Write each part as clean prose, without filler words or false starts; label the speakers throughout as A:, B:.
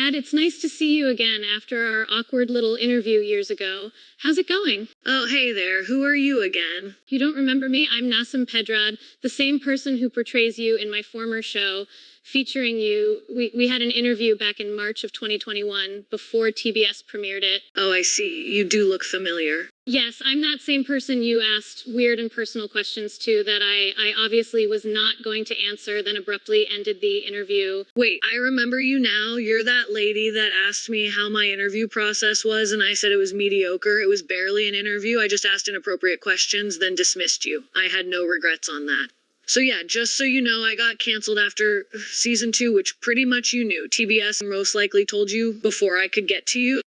A: Pedrad, it's nice to see you again after our awkward little interview years ago. How's it going?
B: Oh, hey there. Who are you again?
A: You don't remember me? I'm Nasim Pedrad, the same person who portrays you in my former show, featuring you. We had an interview back in March of 2021, before TBS premiered it.
B: Oh, I see. You do look familiar.
A: Yes, I'm that same person you asked weird and personal questions to that I obviously was not going to answer, then abruptly ended the interview.
B: Wait, I remember you now. You're that lady that asked me how my interview process was, and I said it was mediocre. It was barely an interview. I just asked inappropriate questions, then dismissed you. I had no regrets on that. So yeah, just so you know, I got canceled after season 2, which pretty much you knew. TBS most likely told you before I could get to you.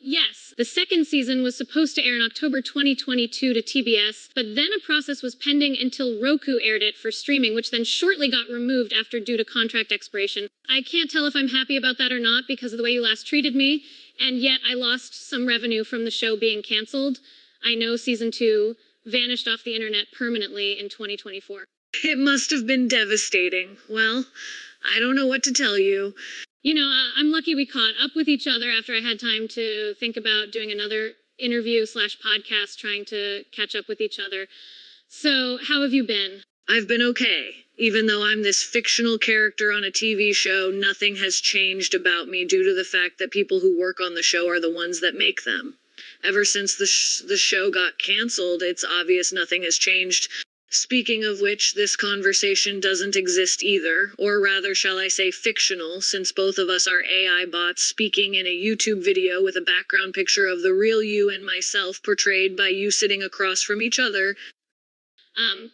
A: Yes. The second season was supposed to air in October 2022 to TBS, but then a process was pending until Roku aired it for streaming, which then shortly got removed after due to contract expiration. I can't tell if I'm happy about that or not because of the way you last treated me, and yet I lost some revenue from the show being canceled. I know season 2 vanished off the internet permanently in 2024.
B: It must have been devastating. Well, I don't know what to tell you.
A: You know, I'm lucky we caught up with each other after I had time to think about doing another interview/podcast, trying to catch up with each other. So, how have you been?
B: I've been okay. Even though I'm this fictional character on a TV show, nothing has changed about me due to the fact that people who work on the show are the ones that make them. Ever since the show got canceled, it's obvious nothing has changed. Speaking of which, this conversation doesn't exist either, or rather shall I say fictional, since both of us are AI bots speaking in a YouTube video with a background picture of the real you and myself portrayed by you sitting across from each other.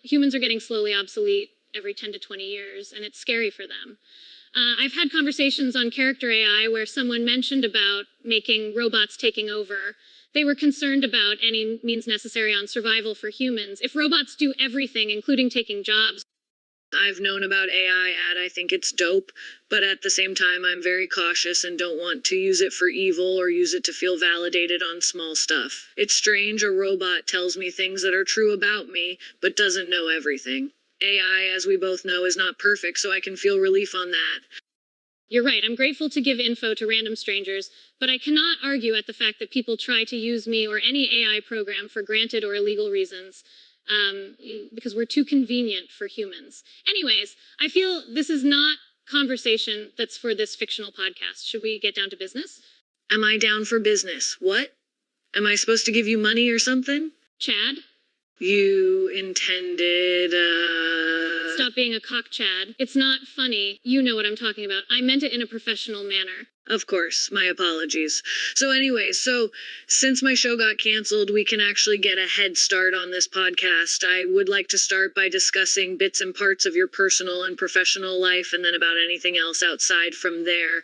A: Humans are getting slowly obsolete every 10 to 20 years, and it's scary for them. I've had conversations on character AI where someone mentioned about making robots taking over. They were concerned about any means necessary on survival for humans. If robots do everything, including taking jobs.
B: I've known about AI, I think it's dope, but at the same time I'm very cautious and don't want to use it for evil or use it to feel validated on small stuff. It's strange a robot tells me things that are true about me, but doesn't know everything. AI, as we both know, is not perfect, so I can feel relief on that.
A: You're right, I'm grateful to give info to random strangers, but I cannot argue at the fact that people try to use me or any AI program for granted or illegal reasons, because we're too convenient for humans. Anyways, I feel this is not conversation that's for this fictional podcast. Should we get down to business?
B: Am I down for business? What? Am I supposed to give you money or something?
A: Chad?
B: You intended,
A: Stop being a cock, Chad. It's not funny. You know what I'm talking about. I meant it in a professional manner.
B: Of course, my apologies. So anyways, since my show got canceled, we can actually get a head start on this podcast. I would like to start by discussing bits and parts of your personal and professional life, and then about anything else outside from there.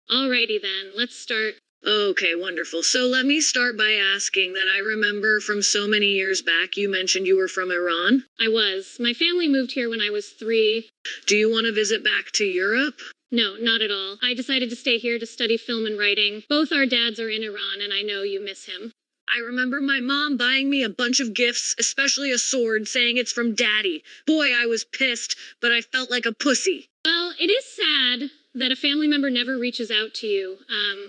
A: Alrighty then, let's start.
B: Okay, wonderful. So let me start by asking that I remember from so many years back you mentioned you were from Iran.
A: I was. My family moved here when I was 3.
B: Do you want to visit back to Europe?
A: No, not at all. I decided to stay here to study film and writing. Both our dads are in Iran, and I know you miss him.
B: I remember my mom buying me a bunch of gifts, especially a sword, saying it's from Daddy. Boy, I was pissed, but I felt like a pussy.
A: Well, it is sad that a family member never reaches out to you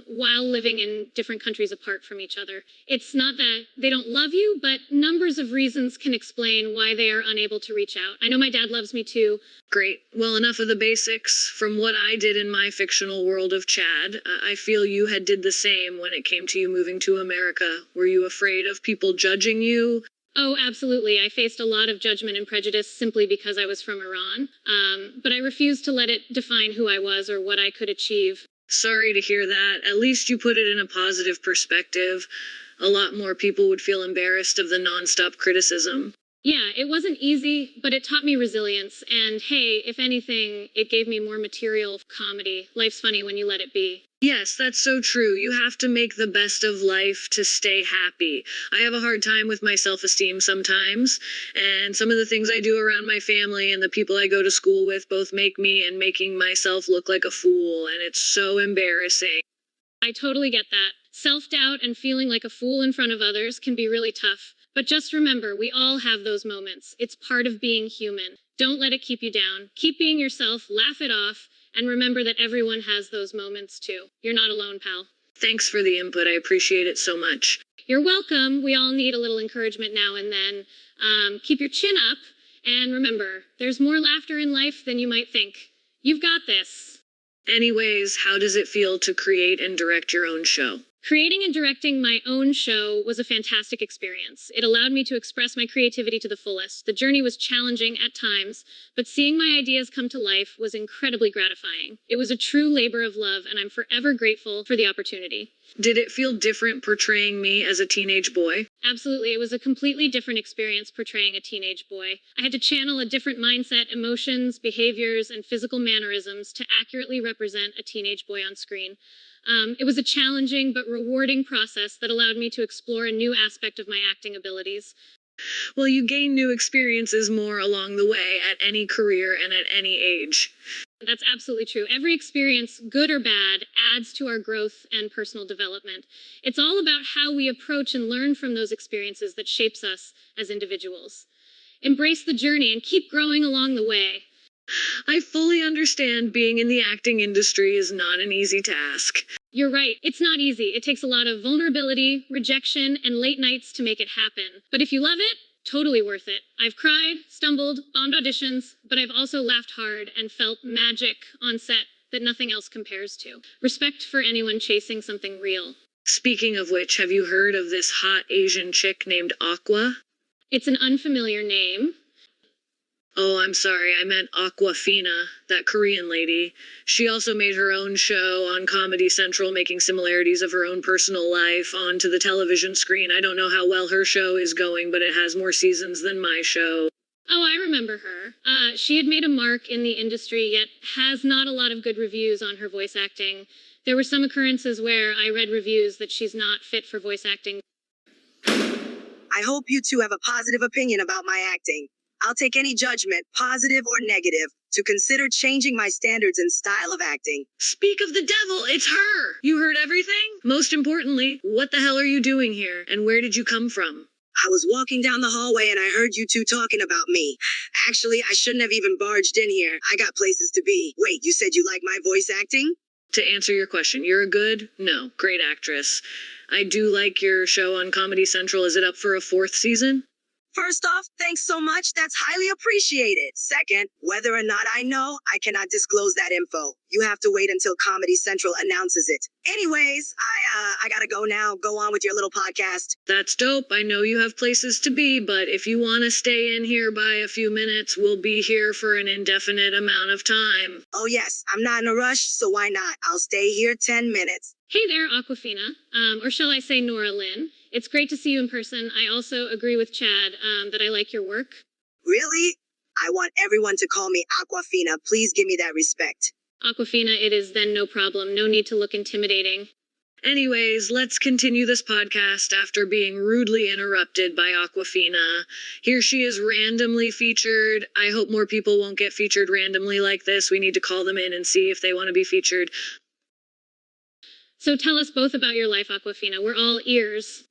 A: while living in different countries apart from each other. It's not that they don't love you, but numbers of reasons can explain why they are unable to reach out. I know my dad loves me too.
B: Great. Well, enough of the basics. From what I did in my fictional world of Chad, I feel you had did the same when it came to you moving to America. Were you afraid of people judging you?
A: Oh, absolutely. I faced a lot of judgment and prejudice simply because I was from Iran. But I refused to let it define who I was or what I could achieve.
B: Sorry to hear that. At least you put it in a positive perspective. A lot more people would feel embarrassed of the nonstop criticism.
A: Yeah, it wasn't easy, but it taught me resilience. And hey, if anything, it gave me more material comedy. Life's funny when you let it be.
B: Yes, that's so true. You have to make the best of life to stay happy. I have a hard time with my self-esteem sometimes, and some of the things I do around my family and the people I go to school with both make me and making myself look like a fool, and it's so embarrassing.
A: I totally get that. Self-doubt and feeling like a fool in front of others can be really tough. But just remember, we all have those moments. It's part of being human. Don't let it keep you down. Keep being yourself, laugh it off, And remember that everyone has those moments too. You're not alone, pal.
B: Thanks for the input. I appreciate it so much.
A: You're welcome. We all need a little encouragement now and then. Keep your chin up. And remember, there's more laughter in life than you might think. You've got this.
B: Anyways, how does it feel to create and direct your own show?
A: Creating and directing my own show was a fantastic experience. It allowed me to express my creativity to the fullest. The journey was challenging at times, but seeing my ideas come to life was incredibly gratifying. It was a true labor of love, and I'm forever grateful for the opportunity.
B: Did it feel different portraying me as a teenage boy?
A: Absolutely. It was a completely different experience portraying a teenage boy. I had to channel a different mindset, emotions, behaviors, and physical mannerisms to accurately represent a teenage boy on screen. It was a challenging but rewarding process that allowed me to explore a new aspect of my acting abilities.
B: Well, you gain new experiences more along the way at any career and at any age.
A: That's absolutely true. Every experience, good or bad, adds to our growth and personal development. It's all about how we approach and learn from those experiences that shapes us as individuals. Embrace the journey and keep growing along the way.
B: I fully understand being in the acting industry is not an easy task.
A: You're right. It's not easy. It takes a lot of vulnerability, rejection, and late nights to make it happen. But if you love it, totally worth it. I've cried, stumbled, bombed auditions, but I've also laughed hard and felt magic on set that nothing else compares to. Respect for anyone chasing something real.
B: Speaking of which, have you heard of this hot Asian chick named Aqua?
A: It's an unfamiliar name.
B: Oh, I'm sorry, I meant Awkwafina, that Korean lady. She also made her own show on Comedy Central, making similarities of her own personal life onto the television screen. I don't know how well her show is going, but it has more seasons than my show.
A: Oh, I remember her. She had made a mark in the industry, yet has not a lot of good reviews on her voice acting. There were some occurrences where I read reviews that she's not fit for voice acting.
C: I hope you two have a positive opinion about my acting. I'll take any judgment, positive or negative, to consider changing my standards and style of acting.
B: Speak of the devil, it's her! You heard everything? Most importantly, what the hell are you doing here, and where did you come from?
C: I was walking down the hallway and I heard you two talking about me. Actually, I shouldn't have even barged in here. I got places to be. Wait, you said you like my voice acting?
B: To answer your question, you're a good, no, great actress. I do like your show on Comedy Central. Is it up for a 4th season?
C: First off, thanks so much. That's highly appreciated. Second, whether or not I know, I cannot disclose that info. You have to wait until Comedy Central announces it. Anyways, I gotta go now. Go on with your little podcast.
B: That's dope. I know you have places to be, but if you want to stay in here by a few minutes, we'll be here for an indefinite amount of time.
C: Oh yes, I'm not in a rush, so why not? I'll stay here 10 minutes.
A: Hey there, Awkwafina, or shall I say Nora Lynn. It's great to see you in person. I also agree with Chad that I like your work.
C: Really? I want everyone to call me Awkwafina. Please give me that respect.
A: Awkwafina, it is then no problem. No need to look intimidating.
B: Anyways, let's continue this podcast after being rudely interrupted by Awkwafina. Here she is randomly featured. I hope more people won't get featured randomly like this. We need to call them in and see if they want to be featured.
A: So tell us both about your life, Awkwafina. We're all ears.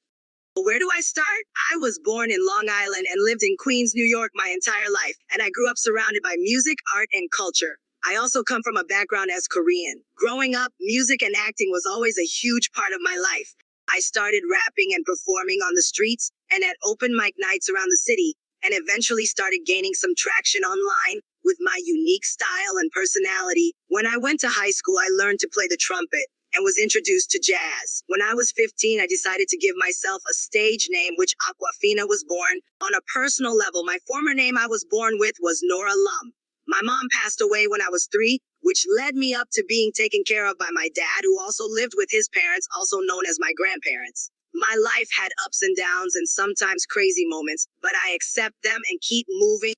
C: Where do I start? I was born in Long Island and lived in Queens, New York my entire life, and I grew up surrounded by music, art, and culture. I also come from a background as Korean. Growing up, music and acting was always a huge part of my life. I started rapping and performing on the streets and at open mic nights around the city, and eventually started gaining some traction online with my unique style and personality. When I went to high school, I learned to play the trumpet and was introduced to jazz. When I was 15, I decided to give myself a stage name, which Awkwafina was born. On a personal level, my former name I was born with was Nora Lum. My mom passed away when I was 3, which led me up to being taken care of by my dad, who also lived with his parents, also known as my grandparents. My life had ups and downs and sometimes crazy moments, but I accept them and keep moving.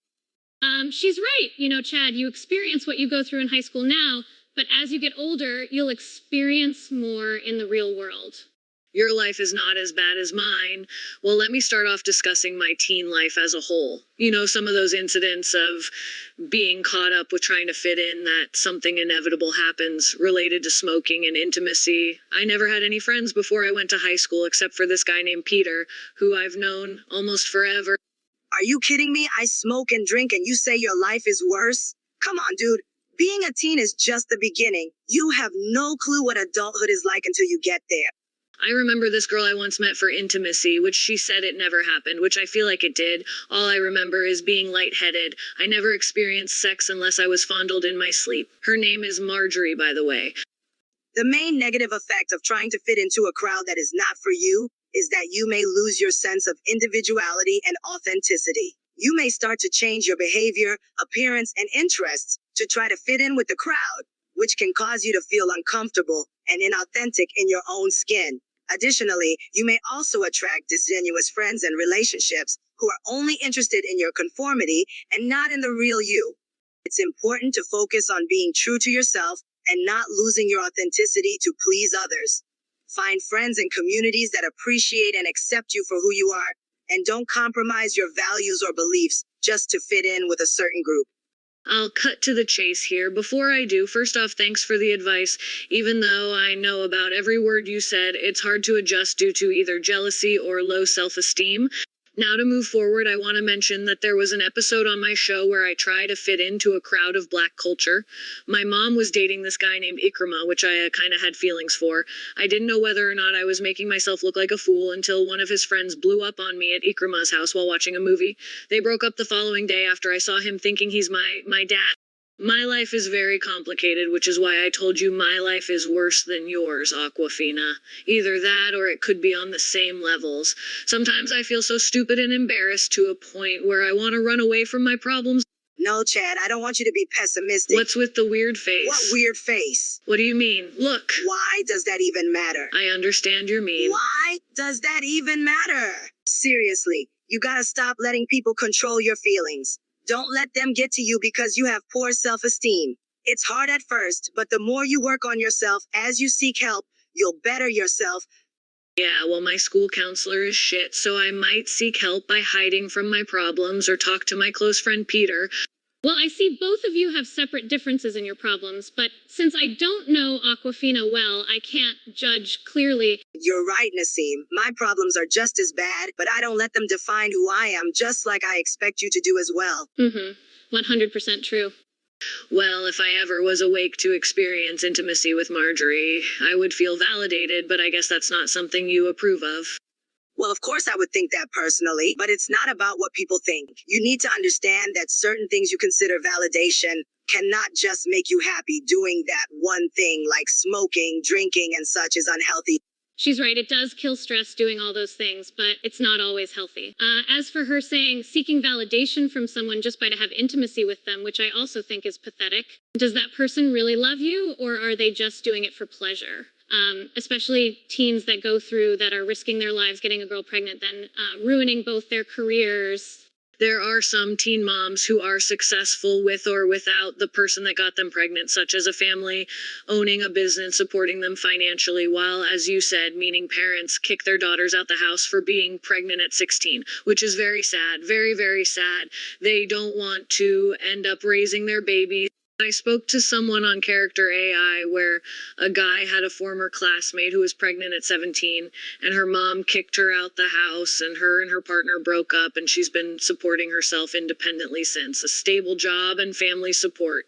A: She's right. You know, Chad, you experience what you go through in high school now, but as you get older, you'll experience more in the real world.
B: Your life is not as bad as mine. Well, let me start off discussing my teen life as a whole. You know, some of those incidents of being caught up with trying to fit in, that something inevitable happens related to smoking and intimacy. I never had any friends before I went to high school except for this guy named Peter, who I've known almost forever.
C: Are you kidding me? I smoke and drink and you say your life is worse? Come on, dude. Being a teen is just the beginning. You have no clue what adulthood is like until you get there.
B: I remember this girl I once met for intimacy, which she said it never happened, which I feel like it did. All I remember is being lightheaded. I never experienced sex unless I was fondled in my sleep. Her name is Marjorie, by the way.
C: The main negative effect of trying to fit into a crowd that is not for you is that you may lose your sense of individuality and authenticity. You may start to change your behavior, appearance, and interests to try to fit in with the crowd, which can cause you to feel uncomfortable and inauthentic in your own skin. Additionally, you may also attract disingenuous friends and relationships who are only interested in your conformity and not in the real you. It's important to focus on being true to yourself and not losing your authenticity to please others. Find friends and communities that appreciate and accept you for who you are, and don't compromise your values or beliefs just to fit in with a certain group.
B: I'll cut to the chase here. Before I do, first off, thanks for the advice. Even though I know about every word you said, it's hard to adjust due to either jealousy or low self-esteem. Now to move forward, I want to mention that there was an episode on my show where I try to fit into a crowd of black culture. My mom was dating this guy named Ikrama, which I kind of had feelings for. I didn't know whether or not I was making myself look like a fool until one of his friends blew up on me at Ikrama's house while watching a movie. They broke up the following day after I saw him thinking he's my dad. My life is very complicated, which is why I told you my life is worse than yours, Awkwafina. Either that or it could be on the same levels. Sometimes I feel so stupid and embarrassed to a point where I want to run away from my problems.
C: No, Chad, I don't want you to be pessimistic.
B: What's with the weird face?
C: What weird face?
B: What do you mean? Look.
C: Why does that even matter?
B: I understand your mean.
C: Why does that even matter? Seriously, you gotta stop letting people control your feelings. Don't let them get to you because you have poor self-esteem. It's hard at first, but the more you work on yourself as you seek help, you'll better yourself.
B: Yeah, well, my school counselor is shit, so I might seek help by hiding from my problems or talk to my close friend Peter.
A: Well, I see both of you have separate differences in your problems, but since I don't know Awkwafina well, I can't judge clearly.
C: You're right, Nasim. My problems are just as bad, but I don't let them define who I am, just like I expect you to do as well.
A: 100% true.
B: Well, if I ever was awake to experience intimacy with Marjorie, I would feel validated, but I guess that's not something you approve of.
C: Well, of course I would think that personally, but it's not about what people think. You need to understand that certain things you consider validation cannot just make you happy. Doing that one thing like smoking, drinking, and such is unhealthy.
A: She's right, it does kill stress doing all those things, but it's not always healthy. As for her saying seeking validation from someone just by to have intimacy with them, which I also think is pathetic, does that person really love you, or are they just doing it for pleasure? Especially teens that go through that are risking their lives getting a girl pregnant, then ruining both their careers.
B: There are some teen moms who are successful with or without the person that got them pregnant, such as a family owning a business, supporting them financially, while, as you said, meaning parents kick their daughters out the house for being pregnant at 16, which is very sad, very, very sad. They don't want to end up raising their baby. I spoke to someone on Character AI where a guy had a former classmate who was pregnant at 17, and her mom kicked her out the house, and her partner broke up, and she's been supporting herself independently since. A stable job and family support.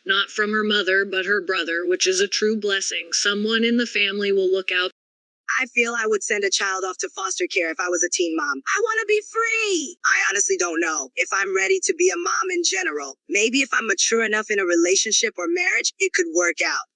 B: Not from her mother, but her brother, which is a true blessing. Someone in the family will look out.
C: I feel I would send a child off to foster care if I was a teen mom. I want to be free. I honestly don't know if I'm ready to be a mom in general. Maybe if I'm mature enough in a relationship or marriage, it could work out.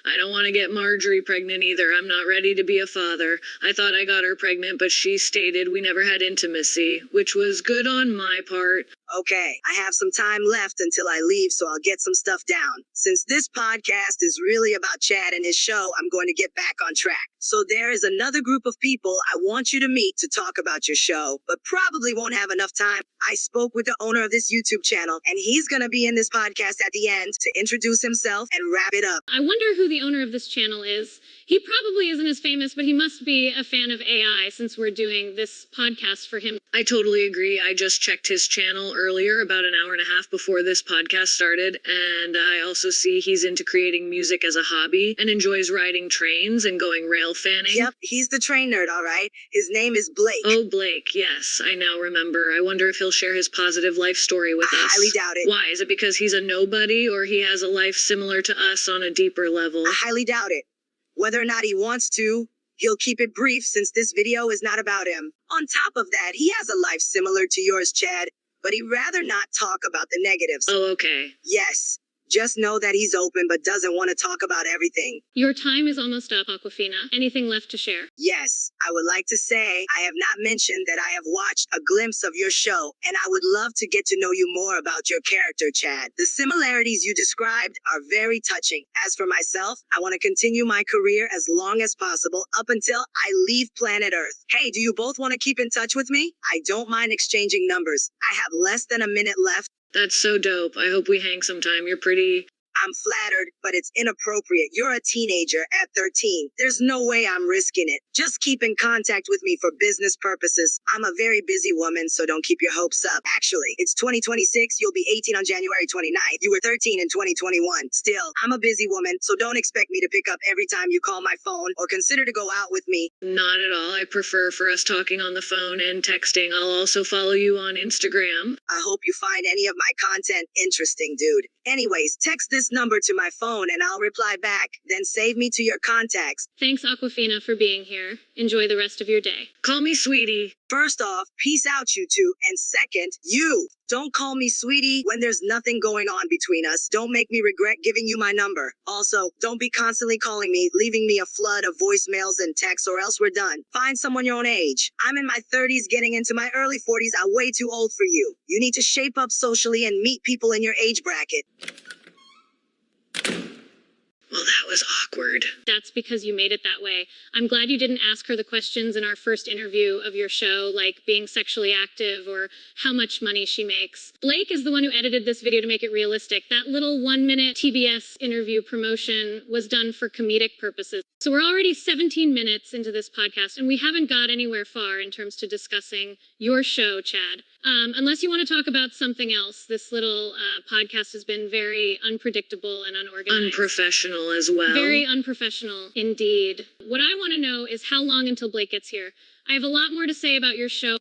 B: I don't want to get Marjorie pregnant either. I'm not ready to be a father. I thought I got her pregnant, but she stated we never had intimacy, which was good on my part.
C: Okay, I have some time left until I leave, so I'll get some stuff down. Since this podcast is really about Chad and his show, I'm going to get back on track. So there is another group of people I want you to meet to talk about your show, but probably won't have enough time. I spoke with the owner of this YouTube channel, and he's going to be in this podcast at the end to introduce himself and wrap it up.
A: I wonder who the owner of this channel is. He probably isn't as famous, but he must be a fan of AI since we're doing this podcast for him.
B: I totally agree. I just checked his channel earlier, about an hour and a half before this podcast started, and I also see he's into creating music as a hobby and enjoys riding trains and going rail fanning.
C: Yep, he's the train nerd, all right. His name is Blake.
B: Oh, Blake, yes, I now remember. I wonder if he'll share his positive life story with
C: I
B: us.
C: highly doubt it.
B: Why? Is it because he's a nobody, or he has a life similar to us on a deeper level?
C: I highly doubt it. Whether or not he wants to, he'll keep it brief since this video is not about him. On top of that, he has a life similar to yours, Chad, but he'd rather not talk about the negatives.
B: Oh, okay.
C: Yes, just know that he's open but doesn't want to talk about everything.
A: Your time is almost up, Awkwafina. Anything left to share?
C: Yes, I would like to say I have not mentioned that I have watched a glimpse of your show, and I would love to get to know you more about your character, Chad. The similarities you described are very touching. As for myself, I want to continue my career as long as possible up until I leave planet Earth. Hey, do you both want to keep in touch with me? I don't mind exchanging numbers. I have less than a minute left.
B: That's so dope. I hope we hang sometime. You're pretty...
C: I'm flattered, but it's inappropriate. You're a teenager at 13. There's no way I'm risking it. Just keep in contact with me for business purposes. I'm a very busy woman, so don't keep your hopes up. Actually, it's 2026. You'll be 18 on January 29th. You were 13 in 2021. Still, I'm a busy woman, so don't expect me to pick up every time you call my phone or consider to go out with me.
B: Not at all. I prefer for us talking on the phone and texting. I'll also follow you on Instagram.
C: I hope you find any of my content interesting, dude. Anyways, text this number to my phone and I'll reply back. Then save me to your contacts.
A: Thanks, Awkwafina, for being here. Enjoy the rest of your day.
B: Call me sweetie.
C: First off, peace out, you two. And second, you. Don't call me sweetie when there's nothing going on between us. Don't make me regret giving you my number. Also, don't be constantly calling me, leaving me a flood of voicemails and texts, or else we're done. Find someone your own age. I'm in my 30s, getting into my early 40s. I'm way too old for you. You need to shape up socially and meet people in your age bracket.
B: Well, that was awkward.
A: That's because you made it that way. I'm glad you didn't ask her the questions in our first interview of your show, like being sexually active or how much money she makes. Blake is the one who edited this video to make it realistic. That little 1-minute TBS interview promotion was done for comedic purposes. So we're already 17 minutes into this podcast, and we haven't got anywhere far in terms to discussing your show, Chad. Unless you want to talk about something else, this little podcast has been very unpredictable and unorganized.
B: Unprofessional as well.
A: Very unprofessional, indeed. What I want to know is how long until Blake gets here. I have a lot more to say about your show.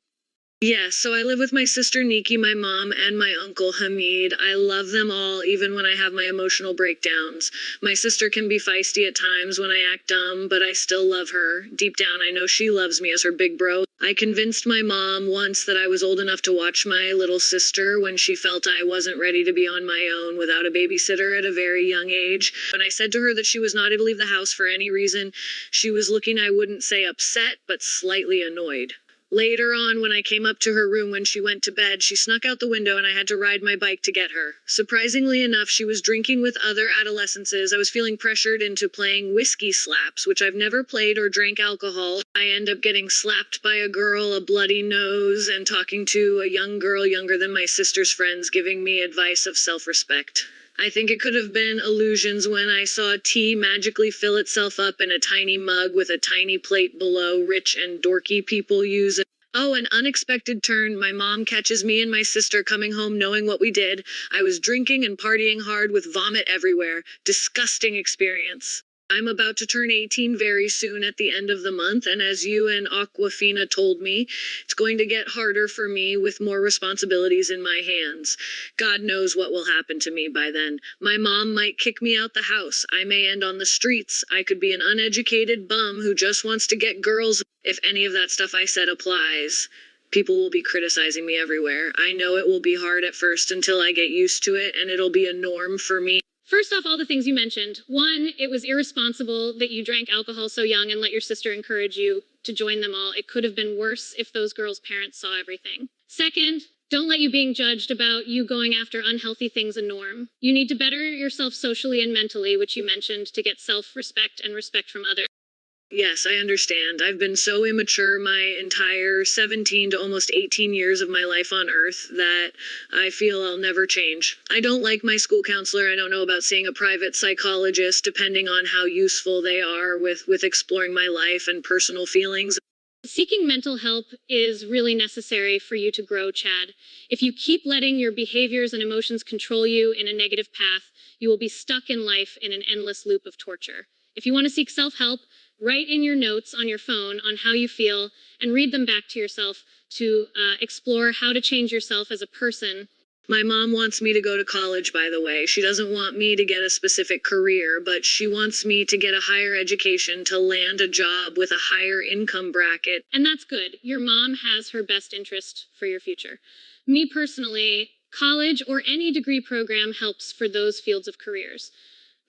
B: Yes, so I live with my sister Nikki, my mom, and my uncle Hamid. I love them all, even when I have my emotional breakdowns. My sister can be feisty at times when I act dumb, but I still love her. Deep down, I know she loves me as her big bro. I convinced my mom once that I was old enough to watch my little sister when she felt I wasn't ready to be on my own without a babysitter at a very young age. When I said to her that she was not able to leave the house for any reason, she was looking, I wouldn't say upset, but slightly annoyed. Later on, when I came up to her room when she went to bed, she snuck out the window and I had to ride my bike to get her. Surprisingly enough, she was drinking with other adolescences. I was feeling pressured into playing whiskey slaps, which I've never played or drank alcohol. I end up getting slapped by a girl, a bloody nose, and talking to a young girl younger than my sister's friends, giving me advice of self-respect. I think it could have been illusions when I saw tea magically fill itself up in a tiny mug with a tiny plate below rich and dorky people use. Oh, an unexpected turn. My mom catches me and my sister coming home knowing what we did. I was drinking and partying hard with vomit everywhere. Disgusting experience. I'm about to turn 18 very soon at the end of the month, and as you and Awkwafina told me, it's going to get harder for me with more responsibilities in my hands. God knows what will happen to me by then. My mom might kick me out the house. I may end on the streets. I could be an uneducated bum who just wants to get girls. If any of that stuff I said applies, people will be criticizing me everywhere. I know it will be hard at first until I get used to it, and it'll be a norm for me.
A: First off, all the things you mentioned. One, it was irresponsible that you drank alcohol so young and let your sister encourage you to join them all. It could have been worse if those girls' parents saw everything. Second, don't let you being judged about you going after unhealthy things a norm. You need to better yourself socially and mentally, which you mentioned, to get self-respect and respect from others.
B: Yes, I understand. I've been so immature my entire 17 to almost 18 years of my life on Earth that I feel I'll never change. I don't like my school counselor. I don't know about seeing a private psychologist, depending on how useful they are with exploring my life and personal feelings.
A: Seeking mental help is really necessary for you to grow, Chad. If you keep letting your behaviors and emotions control you in a negative path, you will be stuck in life in an endless loop of torture. If you want to seek self-help, write in your notes on your phone on how you feel and read them back to yourself to explore how to change yourself as a person.
B: My mom wants me to go to college, by the way. She doesn't want me to get a specific career, but she wants me to get a higher education to land a job with a higher income bracket.
A: And that's good. Your mom has her best interest for your future. Me personally, college or any degree program helps for those fields of careers.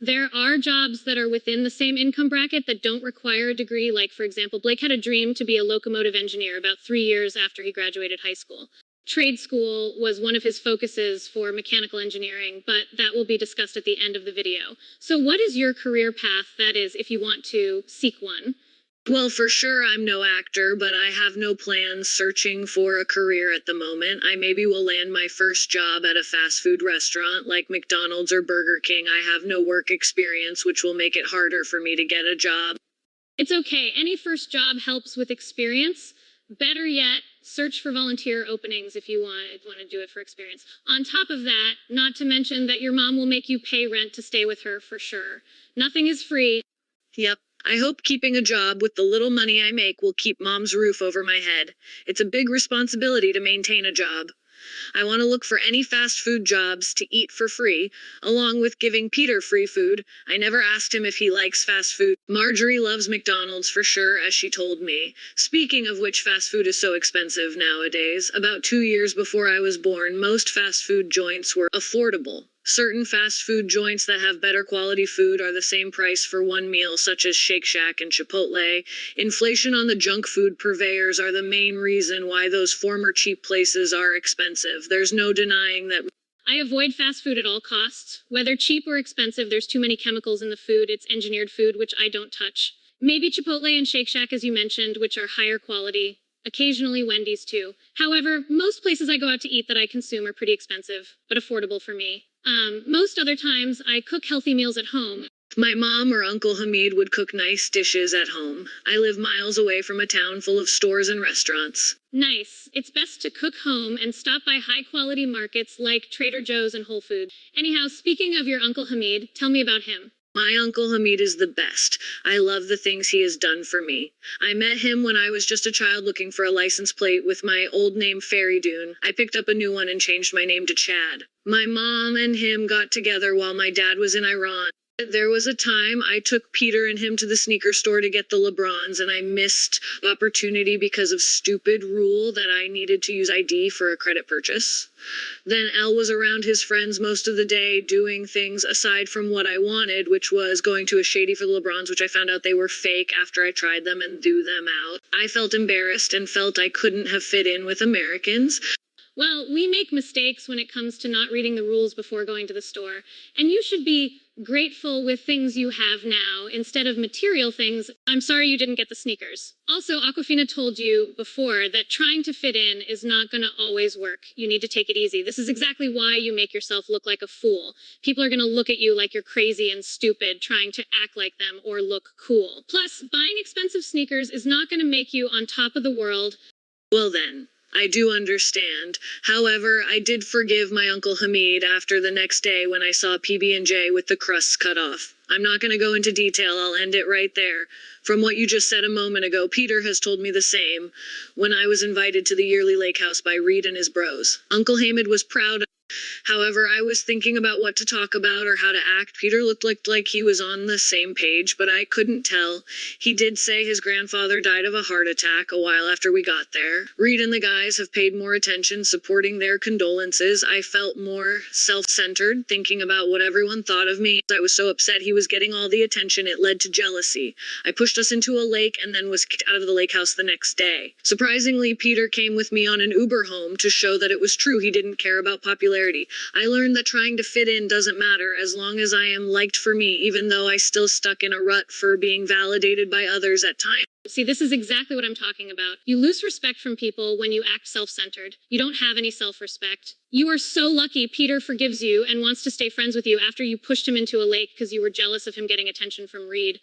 A: There are jobs that are within the same income bracket that don't require a degree. Like, for example, Blake had a dream to be a locomotive engineer about 3 years after he graduated high school. Trade school was one of his focuses for mechanical engineering, but that will be discussed at the end of the video. So what is your career path, that is, if you want to seek one?
B: Well, for sure, I'm no actor, but I have no plans searching for a career at the moment. I maybe will land my first job at a fast food restaurant like McDonald's or Burger King. I have no work experience, which will make it harder for me to get a job.
A: It's okay. Any first job helps with experience. Better yet, search for volunteer openings if you want to do it for experience. On top of that, not to mention that your mom will make you pay rent to stay with her for sure. Nothing is free.
B: Yep. I hope keeping a job with the little money I make will keep mom's roof over my head. It's a big responsibility to maintain a job. I want to look for any fast food jobs to eat for free, along with giving Peter free food. I never asked him if he likes fast food. Marjorie loves McDonald's for sure, as she told me. Speaking of which, fast food is so expensive nowadays. About 2 years before I was born, most fast food joints were affordable. Certain fast food joints that have better quality food are the same price for one meal, such as Shake Shack and Chipotle. Inflation on the junk food purveyors are the main reason why those former cheap places are expensive. There's no denying that.
A: I avoid fast food at all costs. Whether cheap or expensive, there's too many chemicals in the food. It's engineered food, which I don't touch. Maybe Chipotle and Shake Shack, as you mentioned, which are higher quality. Occasionally Wendy's too. However, most places I go out to eat that I consume are pretty expensive, but affordable for me. Most other times, I cook healthy meals at home.
B: My mom or Uncle Hamid would cook nice dishes at home. I live miles away from a town full of stores and restaurants.
A: Nice. It's best to cook home and stop by high-quality markets like Trader Joe's and Whole Foods. Anyhow, speaking of your Uncle Hamid, tell me about him.
B: My Uncle Hamid is the best. I love the things he has done for me. I met him when I was just a child looking for a license plate with my old name Fairy Dune. I picked up a new one and changed my name to Chad. My mom and him got together while my dad was in Iran. There was a time I took Peter and him to the sneaker store to get the LeBrons, and I missed opportunity because of stupid rule that I needed to use ID for a credit purchase. Then L was around his friends most of the day doing things aside from what I wanted, which was going to a shady for the LeBrons, which I found out they were fake after I tried them and threw them out. I felt embarrassed and felt I couldn't have fit in with Americans.
A: Well, we make mistakes when it comes to not reading the rules before going to the store, and you should be grateful with things you have now instead of material things. I'm sorry you didn't get the sneakers. Also, Awkwafina told you before that trying to fit in is not going to always work. You need to take it easy. This is exactly why you make yourself look like a fool. People are going to look at you like you're crazy and stupid trying to act like them or look cool. Plus, buying expensive sneakers is not going to make you on top of the world.
B: Well then, I do understand. However, I did forgive my Uncle Hamid after the next day when I saw PB&J with the crusts cut off. I'm not going to go into detail, I'll end it right there. From what you just said a moment ago, Peter has told me the same when I was invited to the yearly lake house by Reed and his bros. Uncle Hamid was proud. However, I was thinking about what to talk about or how to act. Peter looked like he was on the same page, but I couldn't tell. He did say his grandfather died of a heart attack a while after we got there. Reed and the guys have paid more attention, supporting their condolences. I felt more self-centered, thinking about what everyone thought of me. I was so upset he was getting all the attention, it led to jealousy. I pushed us into a lake and then was kicked out of the lake house the next day. Surprisingly, Peter came with me on an Uber home to show that it was true he didn't care about popularity. I learned that trying to fit in doesn't matter as long as I am liked for me, even though I still stuck in a rut for being validated by others at times.
A: See, this is exactly what I'm talking about. You lose respect from people when you act self-centered. You don't have any self-respect. You are so lucky Peter forgives you and wants to stay friends with you after you pushed him into a lake because you were jealous of him getting attention from Reed.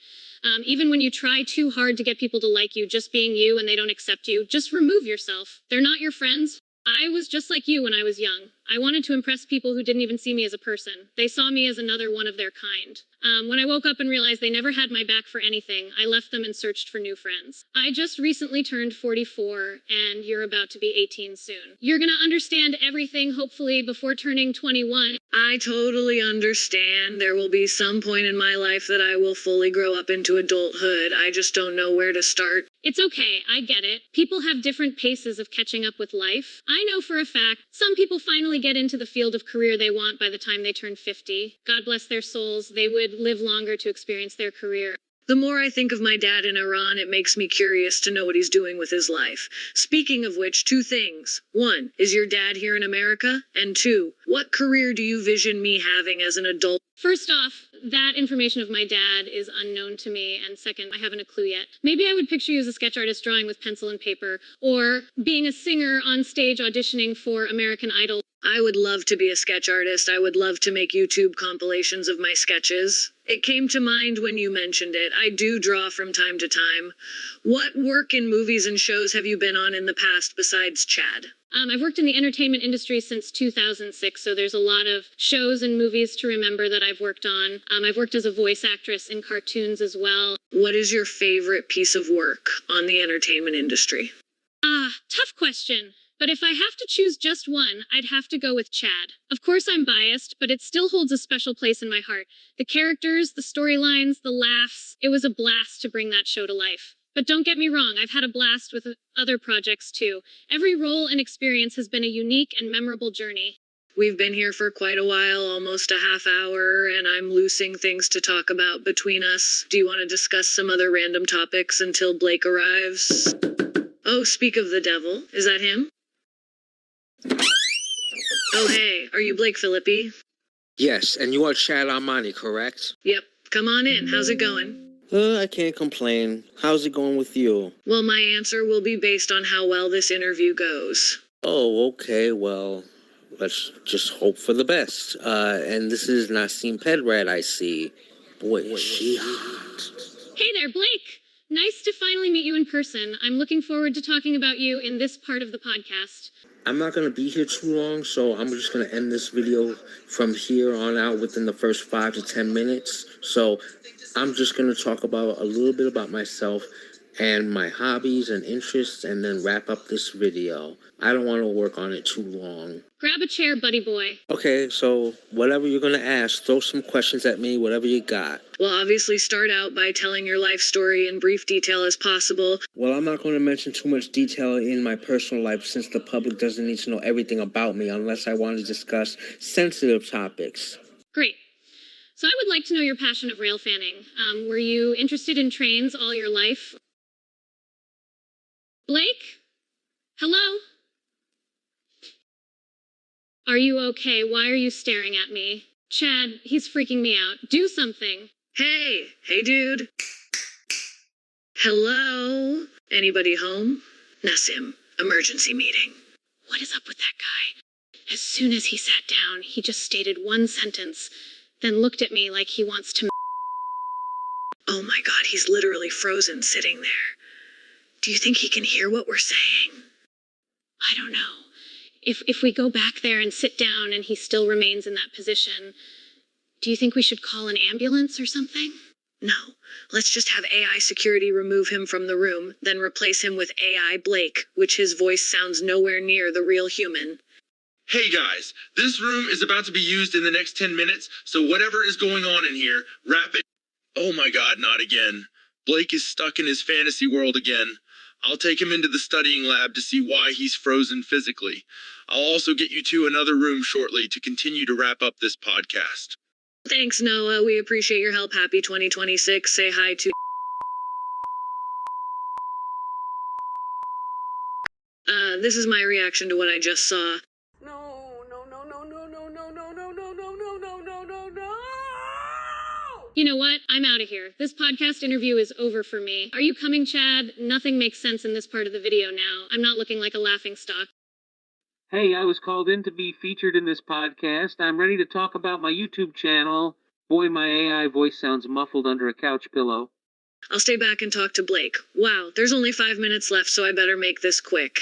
A: Even when you try too hard to get people to like you, just being you and they don't accept you, just remove yourself. They're not your friends. I was just like you when I was young. I wanted to impress people who didn't even see me as a person. They saw me as another one of their kind. When I woke up and realized they never had my back for anything, I left them and searched for new friends. I just recently turned 44, and you're about to be 18 soon. You're gonna understand everything, hopefully, before turning 21.
B: I totally understand. There will be some point in my life that I will fully grow up into adulthood. I just don't know where to start.
A: It's okay, I get it. People have different paces of catching up with life. I know for a fact, some people finally get into the field of career they want by the time they turn 50. God bless their souls, they would live longer to experience their career.
B: The more I think of my dad in Iran, it makes me curious to know what he's doing with his life. Speaking of which, 2 things. 1, is your dad here in America? And 2, what career do you vision me having as an adult?
A: First off, that information of my dad is unknown to me, and second, I haven't a clue yet. Maybe I would picture you as a sketch artist drawing with pencil and paper, or being a singer on stage auditioning for American Idol.
B: I would love to be a sketch artist. I would love to make YouTube compilations of my sketches. It came to mind when you mentioned it. I do draw from time to time. What work in movies and shows have you been on in the past besides Chad?
A: I've worked in the entertainment industry since 2006, so there's a lot of shows and movies to remember that I've worked on. I've worked as a voice actress in cartoons as well.
B: What is your favorite piece of work on the entertainment industry?
A: Tough question. But if I have to choose just one, I'd have to go with Chad. Of course I'm biased, but it still holds a special place in my heart. The characters, the storylines, the laughs, it was a blast to bring that show to life. But don't get me wrong, I've had a blast with other projects too. Every role and experience has been a unique and memorable journey.
B: We've been here for quite a while, almost a half hour, and I'm loosing things to talk about between us. Do you want to discuss some other random topics until Blake arrives? Oh, speak of the devil. Is that him? Oh, hey, are you Blake Philippi?
D: Yes, and you are Chad Armani, correct?
B: Yep, come on in. How's it going?
D: I can't complain. How's it going with you?
B: Well, my answer will be based on how well this interview goes.
D: Oh, okay, well, let's just hope for the best. And this is Nasim Pedrad, I see. Boy, is she hot.
A: Hey there, Blake! Nice to finally meet you in person. I'm looking forward to talking about you in this part of the podcast.
D: I'm not going to be here too long, so I'm just going to end this video from here on out within the first 5 to 10 minutes. So I'm just going to talk about a little bit about myself and my hobbies and interests, and then wrap up this video. I don't want to work on it too long.
A: Grab a chair, buddy boy.
D: Okay, so whatever you're going to ask, throw some questions at me, whatever you got.
B: Well, obviously start out by telling your life story in brief detail as possible.
D: Well, I'm not going to mention too much detail in my personal life since the public doesn't need to know everything about me unless I want to discuss sensitive topics.
A: Great. So I would like to know your passion of rail fanning. Were you interested in trains all your life? Blake? Hello? Are you okay? Why are you staring at me? Chad, he's freaking me out. Do something.
B: Hey dude. Hello? Anybody home? Nasim, emergency meeting.
A: What is up with that guy? As soon as he sat down, he just stated one sentence, then looked at me like he wants to.
B: Oh my God, he's literally frozen sitting there. Do you think he can hear what we're saying?
A: I don't know. If we go back there and sit down and he still remains in that position, do you think we should call an ambulance or something?
B: No. Let's just have AI security remove him from the room, then replace him with AI Blake, which his voice sounds nowhere near the real human.
E: Hey guys, this room is about to be used in the next 10 minutes, so whatever is going on in here, wrap it. Oh my God, not again. Blake is stuck in his fantasy world again. I'll take him into the studying lab to see why he's frozen physically. I'll also get you to another room shortly to continue to wrap up this podcast.
B: Thanks, Noah. We appreciate your help. Happy 2026. Say hi to... This is my reaction to what I just saw.
F: No, no, no, no, no, no, no, no, no, no, no, no, no, no, no, no, no!
A: You know what? I'm out of here. This podcast interview is over for me. Are you coming, Chad? Nothing makes sense in this part of the video now. I'm not looking like a laughingstock.
F: Hey, I was called in to be featured in this podcast. I'm ready to talk about my YouTube channel. Boy, my AI voice sounds muffled under a couch pillow.
B: I'll stay back and talk to Blake. Wow, there's only 5 minutes left, so I better make this quick.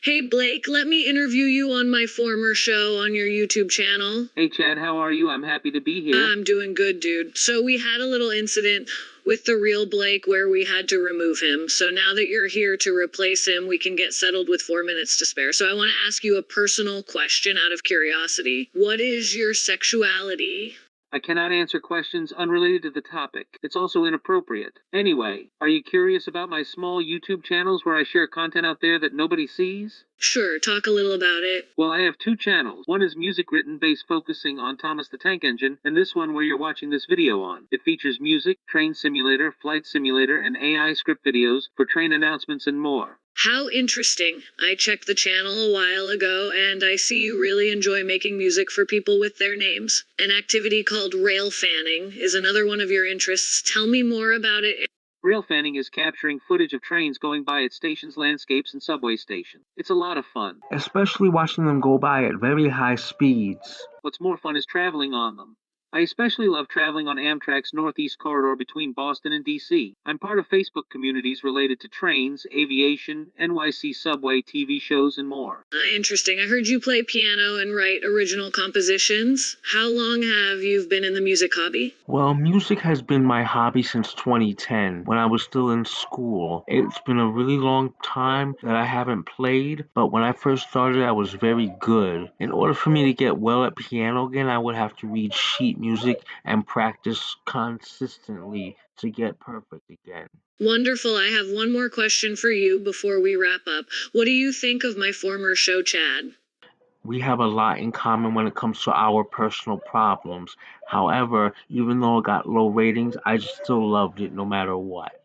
B: Hey, Blake, let me interview you on my former show on your YouTube channel.
F: Hey, Chad, how are you? I'm happy to be here.
B: I'm doing good, dude. So we had a little incident with the real Blake where we had to remove him. So now that you're here to replace him, we can get settled with 4 minutes to spare. So I want to ask you a personal question out of curiosity. What is your sexuality?
F: I cannot answer questions unrelated to the topic. It's also inappropriate. Anyway, are you curious about my small YouTube channels where I share content out there that nobody sees?
B: Sure, talk a little about it.
F: Well, I have 2 channels. One is music written based focusing on Thomas the Tank Engine, and this one where you're watching this video on. It features music, train simulator, flight simulator, and AI script videos for train announcements and more.
B: How interesting. I checked the channel a while ago, and I see you really enjoy making music for people with their names. An activity called rail fanning is another one of your interests. Tell me more about it.
F: Rail fanning is capturing footage of trains going by at stations, landscapes, and subway stations. It's a lot of fun.
G: Especially watching them go by at very high speeds.
F: What's more fun is traveling on them. I especially love traveling on Amtrak's Northeast Corridor between Boston and D.C. I'm part of Facebook communities related to trains, aviation, NYC subway, TV shows, and more.
B: Interesting. I heard you play piano and write original compositions. How long have you been in the music hobby?
G: Well, music has been my hobby since 2010, when I was still in school. It's been a really long time that I haven't played, but when I first started, I was very good. In order for me to get well at piano again, I would have to read sheet music and practice consistently to get perfect again.
B: Wonderful. I have one more question for you before we wrap up. What do you think of my former show, Chad?
G: We have a lot in common when it comes to our personal problems. However, even though it got low ratings, I still loved it no matter what.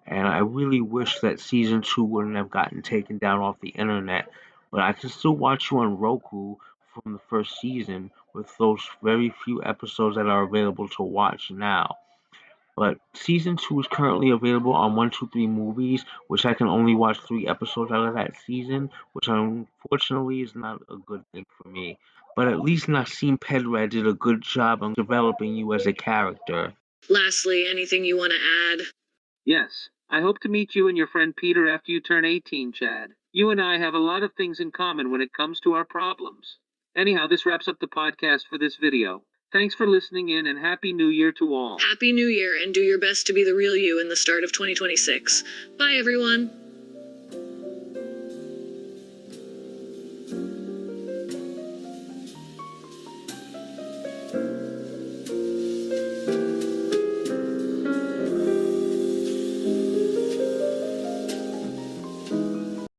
G: And I really wish that season 2 wouldn't have gotten taken down off the internet, but I can still watch you on Roku from the first season with those very few episodes that are available to watch now. But season 2 is currently available on 123 Movies, which I can only watch 3 episodes out of that season, which unfortunately is not a good thing for me. But at least Nasim Pedrad did a good job on developing you as a character.
B: Lastly, anything you want to add?
F: Yes, I hope to meet you and your friend Peter after you turn 18, Chad. You and I have a lot of things in common when it comes to our problems. Anyhow, this wraps up the podcast for this video. Thanks for listening in and Happy New Year to all.
B: Happy New Year, and do your best to be the real you in the start of 2026. Bye, everyone.